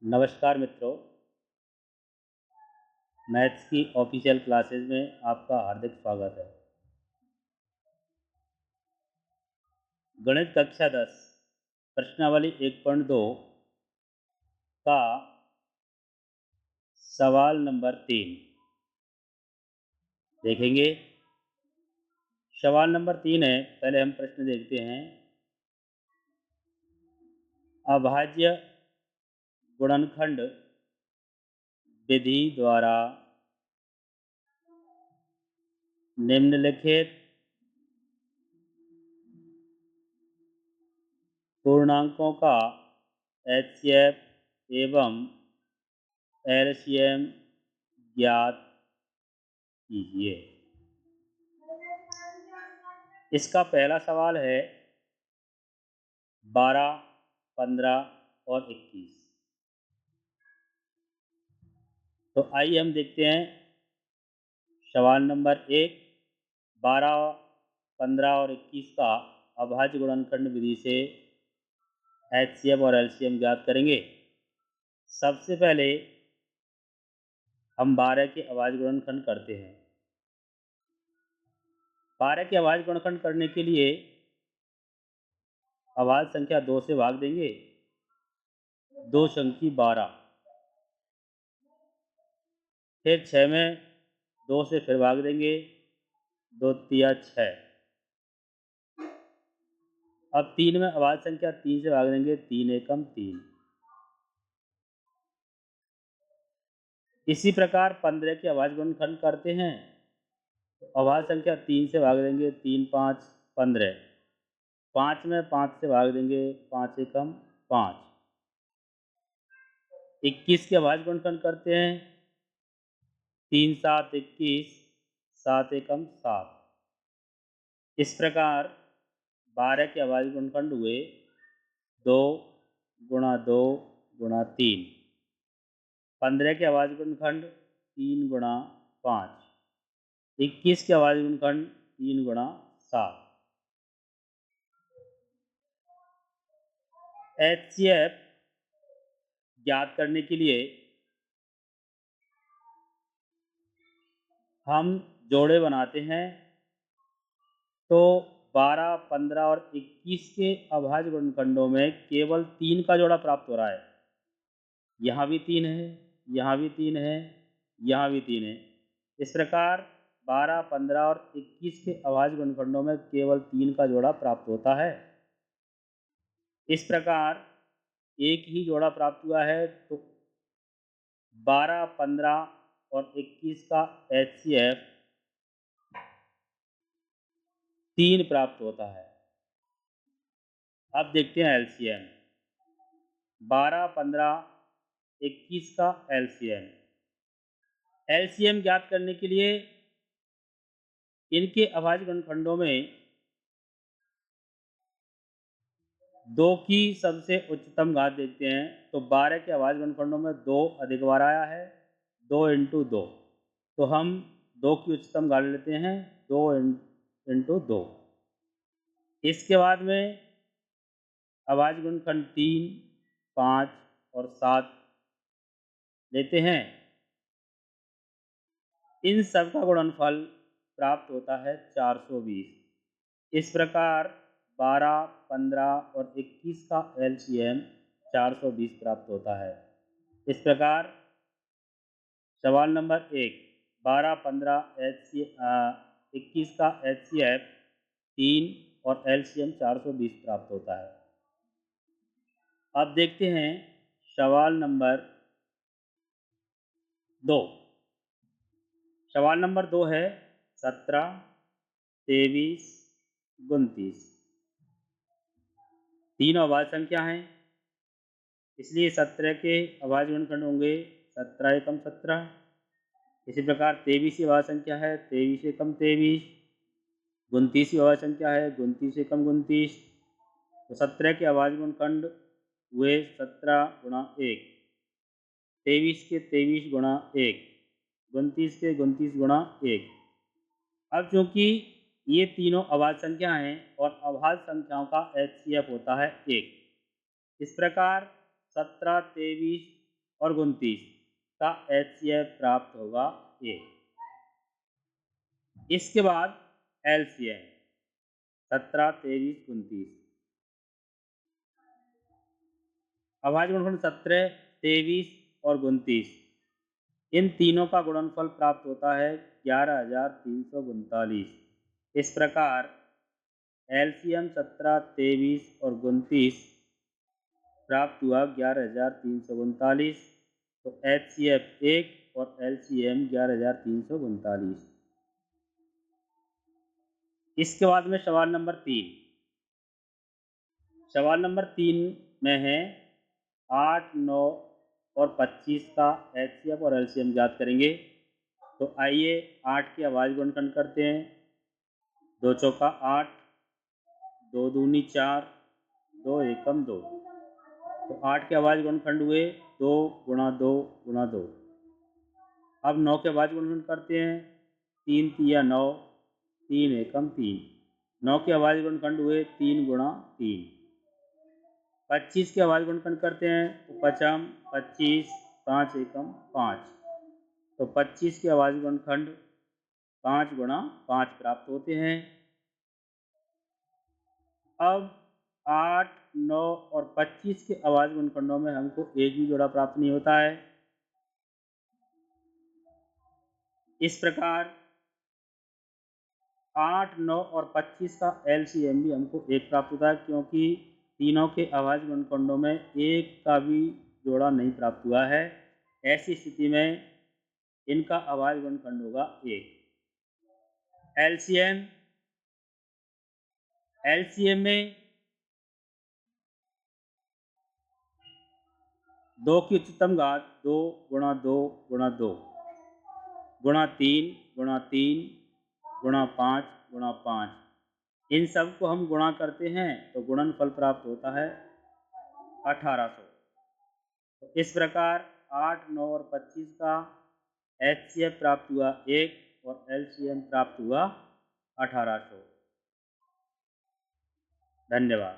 नमस्कार मित्रों, मैथ्स की ऑफिशियल क्लासेस में आपका हार्दिक स्वागत है। गणित कक्षा 10 प्रश्नावली 1.2 का सवाल नंबर 3 देखेंगे। सवाल नंबर 3 है, पहले हम प्रश्न देखते हैं। अभाज्य गुणनखंड विधि द्वारा निम्नलिखित पूर्णांकों का एचसीएफ एवं एलसीएम ज्ञात कीजिए। इसका पहला सवाल है 12, 15 और 21। तो आइए हम देखते हैं। सवाल नंबर 1, 12, 15 और 21 का अभाज्य गुणनखंड विधि से एचसीएफ और एलसीएम ज्ञात करेंगे। सबसे पहले हम 12 के अभाज्य गुणनखंड करते हैं। 12 के अभाज्य गुणनखंड करने के लिए अभाज्य संख्या 2 से भाग देंगे। 2 संख्या 12, फिर 6 में 2 से फिर भाग देंगे। 2 तिया 6। अब 3 में अभाज्य संख्या 3 से भाग देंगे। 3 एकम 3। इसी प्रकार 15 के अभाज्य गुणनखंड करते हैं। तो अभाज्य संख्या 3 से भाग देंगे। 3 5 15। 5 में 5 से भाग देंगे। 5 एकम 5। 21 के अभाज्य गुणनखंड करते हैं। 3 7 21। 7 एकम 7। इस प्रकार 12 के अभाज्य गुणनखंड हुए 2 गुणा 2 गुणा 3। 15 के अभाज्य गुणनखंड 3 गुणा 5। 21 के अभाज्य गुणनखंड 3 गुणा 7। एचसीएफ ज्ञात करने के लिए हम जोड़े बनाते हैं। तो 12, 15 और 21 के अभाज्य गुणनखंडों में केवल 3 का जोड़ा प्राप्त हो रहा है। यहाँ भी 3 है, यहाँ भी 3 है, यहाँ भी 3 है। इस प्रकार 12, 15 और 21 के अभाज्य गुणनखंडों में केवल 3 का जोड़ा प्राप्त होता है। इस प्रकार एक ही जोड़ा प्राप्त हुआ है। तो 12, 15 और 21 का एचसीएफ 3 प्राप्त होता है। अब देखते हैं एलसीएम। 12, 15, 21 का एलसीएम। एलसीएम ज्ञात करने के लिए इनके अभाज्य गुणनखंडों में 2 की सबसे उच्चतम घात देखते हैं। तो 12 के अभाज्य गुणनखंडों में 2 अधिक बार आया है। 2 × 2। तो हम 2 की उच्चतम घात लेते हैं। 2 × 2। इसके बाद में अभाज्य गुणनखंड 3, 5 और 7 लेते हैं। इन सब का गुणनफल प्राप्त होता है 420। इस प्रकार 12, 15 और 21 का एलसीएम 420 प्राप्त होता है। इस प्रकार सवाल नंबर 1, 12, 15, 21 का एचसीएफ 3 और एलसीएम 420 प्राप्त होता है। अब देखते हैं सवाल नंबर 2। सवाल नंबर 2 है 17, 23, 29। तीनों अभाज्य संख्या हैं, इसलिए 17 के अभाज्य गुणनखंड होंगे 17 एकम 17। इसी प्रकार 23 की अभाज्य संख्या है 23 एकम 23। 29 की अभाज्य संख्या है 29 एकम 29। तो 17 के अभाज्य गुणनखंड हुए 17 गुणा 1। 23 के 23 गुणा 1। 29 के 29 गुणा 1। अब चूंकि ये तीनों अभाज्य संख्या हैं और अभाज्य संख्याओं का एचसीएफ होता है 1। इस प्रकार 17, 23, और 29 का HCF प्राप्त होगा 1। इसके बाद LCM 17, 23, 29। अभाज्य गुणनखंड 17, 23 और 29, इन तीनों का गुणनफल प्राप्त होता है 11,339। इस प्रकार LCM 17, 23 और 29 प्राप्त हुआ 11,339। तो HCF 1 और LCM 11,339। इसके बाद में सवाल नंबर 3। सवाल नंबर 3 में है 8, 9 और 25 का HCF और LCM ज्ञात करेंगे। तो आइए 8 के अभाज्य गुणनखंड करते हैं। 2 चौका 8, 2 दूनी 4, 2 एकम 2। तो 8 के अभाज्य गुणनखंड हुए 2 गुणा 2 गुणा 2। अब 9 के अभाज्य गुणनखंड करते हैं। 3 तिया 9, 3 एकम 3। 9 के अभाज्य गुणनखंड हुए 3 गुणा 3। 25 के अभाज्य गुणनखंड करते हैं। तो 5 25, 5 एकम 5। तो 25 के अभाज्य गुणनखंड 5 गुणा 5 प्राप्त होते हैं। अब 8, 9 और 25 के अभाज्य गुणनखंडों में हमको एक भी जोड़ा प्राप्त नहीं होता है। इस प्रकार 8, 9 और 25 का LCM भी हमको 1 प्राप्त होता है, क्योंकि तीनों के अभाज्य गुणनखंडों में एक का भी जोड़ा नहीं प्राप्त हुआ है। ऐसी स्थिति में इनका अभाज्य गुणनखंड होगा 1। LCM में 2 की उच्चतम घात 2 गुणा 2 गुणा 2 गुणा 3 गुणा 3 गुणा 5 गुणा 5, इन सब को हम गुणा करते हैं तो गुणनफल प्राप्त होता है 1800। तो इस प्रकार 8, 9 और 25 का HCF प्राप्त हुआ 1 और LCM प्राप्त हुआ 1800। धन्यवाद।